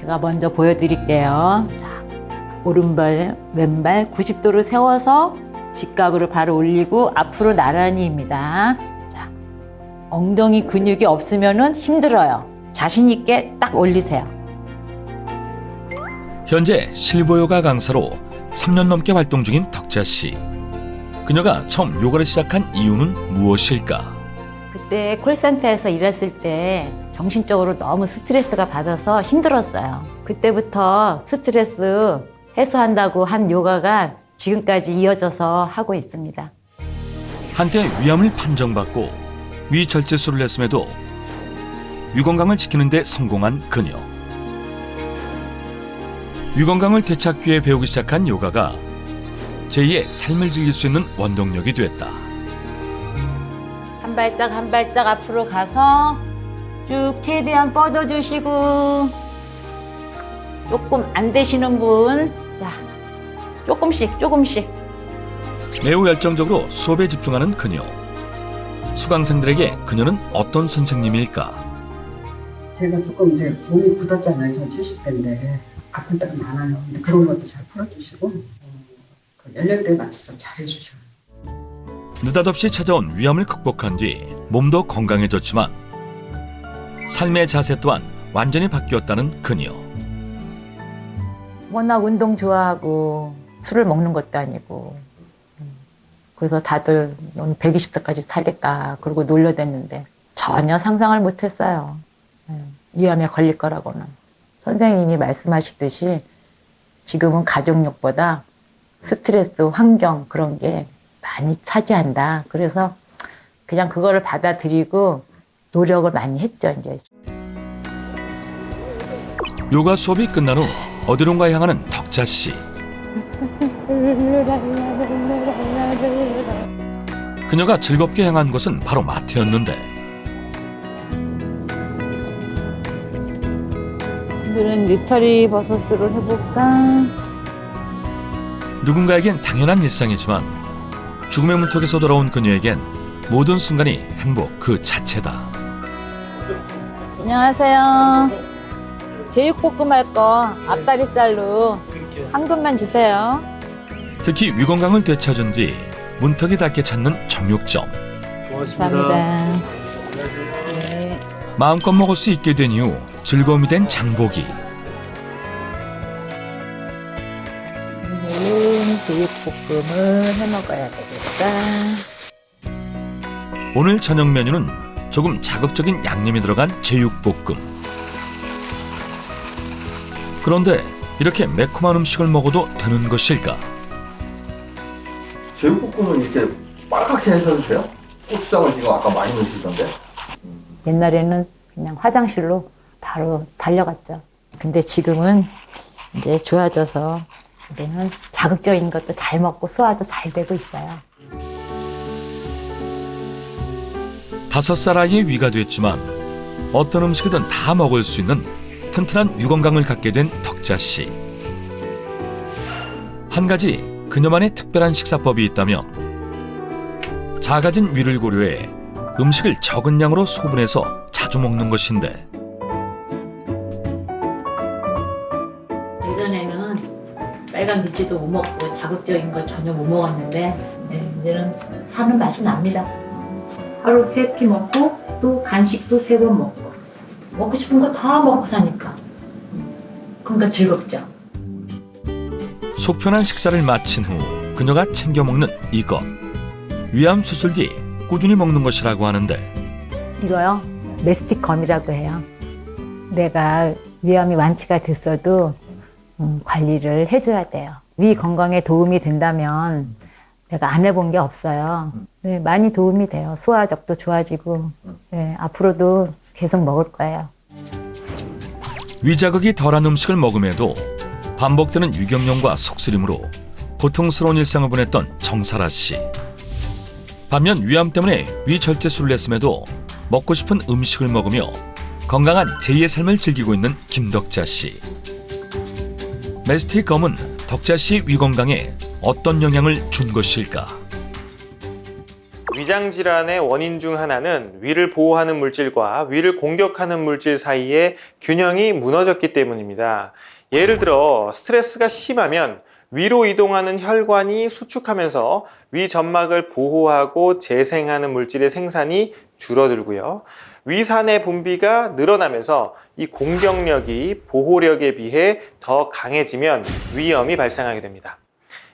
제가 먼저 보여드릴게요. 자, 오른발, 왼발 90도를 세워서 직각으로 바로 올리고 앞으로 나란히입니다. 자, 엉덩이 근육이 없으면 힘들어요. 자신 있게 딱 올리세요. 현재 실버요가 강사로 3년 넘게 활동 중인 덕자 씨. 그녀가 처음 요가를 시작한 이유는 무엇일까? 그때 콜센터에서 일했을 때 정신적으로 너무 스트레스가 받아서 힘들었어요. 그때부터 스트레스 해소한다고 한 요가가 지금까지 이어져서 하고 있습니다. 한때 위암을 판정받고 위절제술을 했음에도 위건강을 지키는 데 성공한 그녀. 위건강을 되찾기 위해 배우기 시작한 요가가 제2의 삶을 즐길 수 있는 원동력이 됐다. 한 발짝 한 발짝 앞으로 가서 쭉 최대한 뻗어주시고, 조금 안 되시는 분, 자, 조금씩. 매우 열정적으로 수업에 집중하는 그녀. 수강생들에게 그녀는 어떤 선생님일까? 제가 조금 이제 몸이 굳었잖아요. 저 70대인데 아플 때가 많아요. 근데 그런 것도 잘 풀어주시고 그 연령대에 맞춰서 잘 해주셔요. 느닷없이 찾아온 위암을 극복한 뒤 몸도 건강해졌지만 삶의 자세 또한 완전히 바뀌었다는 그녀. 워낙 운동 좋아하고 술을 먹는 것도 아니고, 그래서 다들 넌 120세까지 살겠다 그러고 놀려댔는데 전혀 상상을 못했어요. 위암에 걸릴 거라고는. 선생님이 말씀하시듯이 지금은 가족력보다 스트레스, 환경 그런 게 많이 차지한다. 그래서 그냥 그거를 받아들이고 노력을 많이 했죠, 이제. 요가 수업이 끝난 후 어디론가 향하는 덕자 씨. 그녀가 즐겁게 향한 곳은 바로 마트였는데 오늘은 느타리 버섯으로 해볼까? 누군가에겐 당연한 일상이지만 죽음의 문턱에서 돌아온 그녀에겐 모든 순간이 행복 그 자체다. 안녕하세요. 제육볶음 할 거 앞다리살로 한 근만 주세요. 특히 위건강을 되찾은 뒤 문턱이 닿게 찾는 정육점. 감사합니다. 네. 마음껏 먹을 수 있게 된 이후 즐거움이 된 장보기. 오늘은 제육볶음을 해 먹어야 되겠다. 오늘 저녁 메뉴는 조금 자극적인 양념이 들어간 제육볶음. 그런데 이렇게 매콤한 음식을 먹어도 되는 것일까? 제육볶음은 이렇게 빨갛게 해서 드세요? 고추장을 지금 아까 많이 넣으시던데? 옛날에는 그냥 화장실로 바로 달려갔죠. 근데 지금은 이제 좋아져서 이제는 자극적인 것도 잘 먹고 소화도 잘 되고 있어요. 5살 아이의 위가 됐지만 어떤 음식이든 다 먹을 수 있는 튼튼한 위건강을 갖게 된 덕자 씨. 한 가지 그녀만의 특별한 식사법이 있다면 작아진 위를 고려해 음식을 적은 양으로 소분해서 자주 먹는 것인데 예전에는 빨간 김치도 못 먹고 자극적인 거 전혀 못 먹었는데 이제는 사는 맛이 납니다. 하루 3끼 먹고 또 간식도 3번 먹고 싶은 거 다 먹고 사니까 그러니까 즐겁죠. 속편한 식사를 마친 후 그녀가 챙겨 먹는 이것. 위암 수술 뒤 꾸준히 먹는 것이라고 하는데 이거요? 메스틱 검이라고 해요. 내가 위암이 완치가 됐어도 관리를 해줘야 돼요. 위 건강에 도움이 된다면 내가 안 해본 게 없어요. 네, 많이 도움이 돼요. 소화력도 좋아지고 네, 앞으로도 계속 먹을 거예요. 위자극이 덜한 음식을 먹음에도 반복되는 위경련과 속쓰림으로 고통스러운 일상을 보냈던 정사라 씨. 반면 위암 때문에 위절제술을 했음에도 먹고 싶은 음식을 먹으며 건강한 제2의 삶을 즐기고 있는 김덕자 씨. 메스틱 검은 덕자 씨의 위건강에 어떤 영향을 준 것일까? 위장 질환의 원인 중 하나는 위를 보호하는 물질과 위를 공격하는 물질 사이의 균형이 무너졌기 때문입니다. 예를 들어 스트레스가 심하면 위로 이동하는 혈관이 수축하면서 위 점막을 보호하고 재생하는 물질의 생산이 줄어들고요. 위산의 분비가 늘어나면서 이 공격력이 보호력에 비해 더 강해지면 위염이 발생하게 됩니다.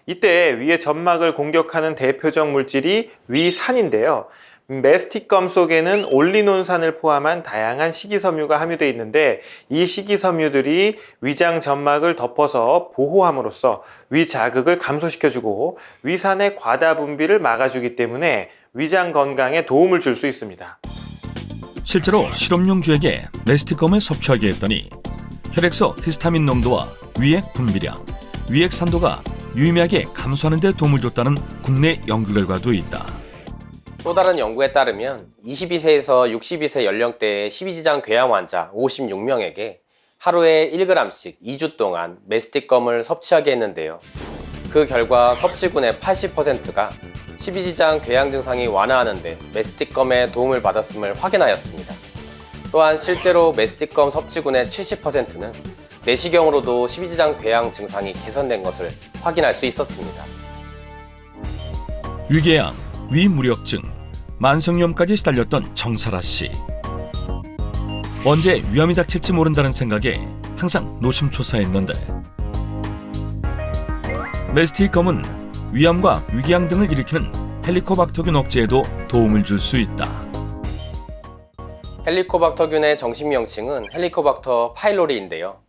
이때 위의 점막을 공격하는 대표적 물질이 위산인데요. 메스틱검 속에는 올리논산을 포함한 다양한 식이섬유가 함유되어 있는데 이 식이섬유들이 위장 점막을 덮어서 보호함으로써 위 자극을 감소시켜주고 위산의 과다 분비를 막아주기 때문에 위장 건강에 도움을 줄 수 있습니다. 실제로 실험용주에게 메스틱검을 섭취하게 했더니 혈액소 히스타민 농도와 위액 분비량, 위액 산도가 유의미하게 감소하는 데 도움을 줬다는 국내 연구 결과도 있다. 또 다른 연구에 따르면 22세에서 62세 연령대의 십이지장 궤양 환자 56명에게 하루에 1g씩 2주 동안 메스틱검을 섭취하게 했는데요. 그 결과 섭취군의 80%가 십이지장 궤양 증상이 완화하는 데 메스틱검의 도움을 받았음을 확인하였습니다. 또한 실제로 메스틱검 섭취군의 70%는 내시경으로도 십이지장 궤양 증상이 개선된 것을 확인할 수 있었습니다. 위궤양, 위무력증, 만성염까지 시달렸던 정사라 씨. 언제 위험이 닥칠지 모른다는 생각에 항상 노심초사했는데 메스틱검은 위암과 위궤양 등을 일으키는 헬리코박터균 억제에도 도움을 줄 수 있다. 헬리코박터균의 정식 명칭은 헬리코박터 파일로리인데요.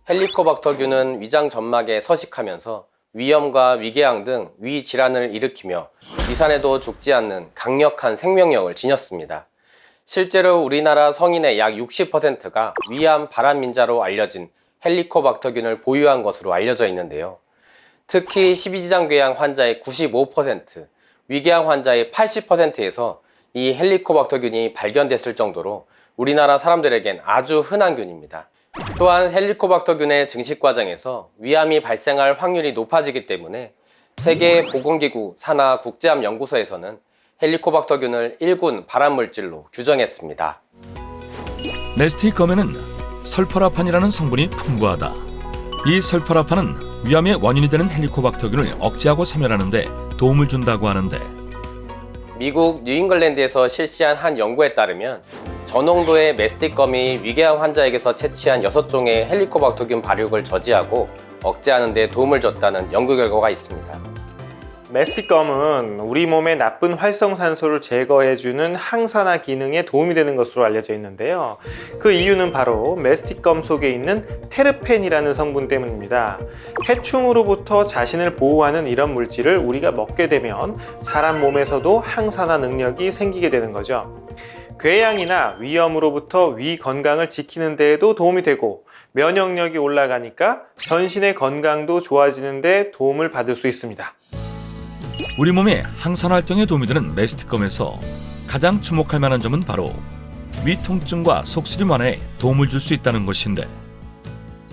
헬리코박터균은 위장 점막에 서식하면서 위염과 위궤양 등 위 질환을 일으키며 위산에도 죽지 않는 강력한 생명력을 지녔습니다. 실제로 우리나라 성인의 약 60%가 위암 발암민자로 알려진 헬리코박터균을 보유한 것으로 알려져 있는데요. 특히 십이지장궤양 환자의 95%, 위궤양 환자의 80%에서 이 헬리코박터균이 발견됐을 정도로 우리나라 사람들에겐 아주 흔한 균입니다. 또한 헬리코박터균의 증식 과정에서 위암이 발생할 확률이 높아지기 때문에 세계보건기구 산하 국제암연구소에서는 헬리코박터균을 1군 발암물질로 규정했습니다. 메스틱검에는 설퍼라판이라는 성분이 풍부하다. 이 설퍼라판은 위암의 원인이 되는 헬리코박터균을 억제하고 사멸하는 데 도움을 준다고 하는데 미국 뉴잉글랜드에서 실시한 한 연구에 따르면 저농도의 메스틱검이 위궤양 환자에게서 채취한 6종의 헬리코박터균 발육을 저지하고 억제하는 데 도움을 줬다는 연구 결과가 있습니다. 메스틱검은 우리 몸의 나쁜 활성산소를 제거해주는 항산화 기능에 도움이 되는 것으로 알려져 있는데요. 그 이유는 바로 메스틱검 속에 있는 테르펜이라는 성분 때문입니다. 해충으로부터 자신을 보호하는 이런 물질을 우리가 먹게 되면 사람 몸에서도 항산화 능력이 생기게 되는 거죠. 궤양이나 위염으로부터 위 건강을 지키는 데에도 도움이 되고 면역력이 올라가니까 전신의 건강도 좋아지는 데 도움을 받을 수 있습니다. 우리 몸의 항산화 활동에 도움이 되는 메스틱검에서 가장 주목할 만한 점은 바로 위 통증과 속쓰림 완화에 도움을 줄 수 있다는 것인데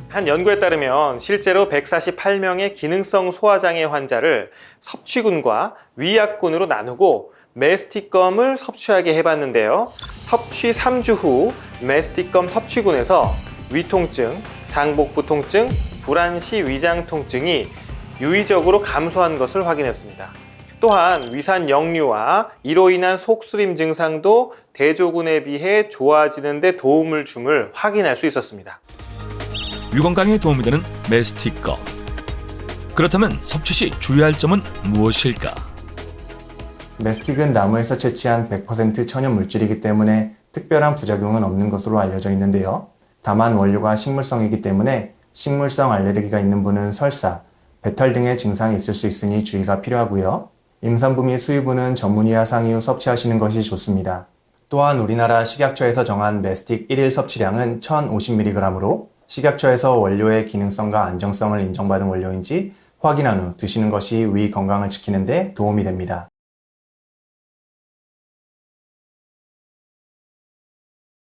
한 연구에 따르면 실제로 148명의 기능성 소화장애 환자를 섭취군과 위약군으로 나누고 메스틱검을 섭취하게 해봤는데요. 섭취 3주 후 메스틱검 섭취군에서 위통증, 상복부 통증, 불안시 위장 통증이 유의적으로 감소한 것을 확인했습니다. 또한 위산 역류와 이로 인한 속쓰림 증상도 대조군에 비해 좋아지는 데 도움을 줌을 확인할 수 있었습니다. 위 건강에 도움이 되는 메스틱검. 그렇다면 섭취 시 주의할 점은 무엇일까? 메스틱은 나무에서 채취한 100% 천연 물질이기 때문에 특별한 부작용은 없는 것으로 알려져 있는데요. 다만 원료가 식물성이기 때문에 식물성 알레르기가 있는 분은 설사, 배탈 등의 증상이 있을 수 있으니 주의가 필요하고요. 임산부 및 수유부는 전문의와 상의 후 섭취하시는 것이 좋습니다. 또한 우리나라 식약처에서 정한 메스틱 1일 섭취량은 1050mg으로 식약처에서 원료의 기능성과 안정성을 인정받은 원료인지 확인한 후 드시는 것이 위 건강을 지키는 데 도움이 됩니다.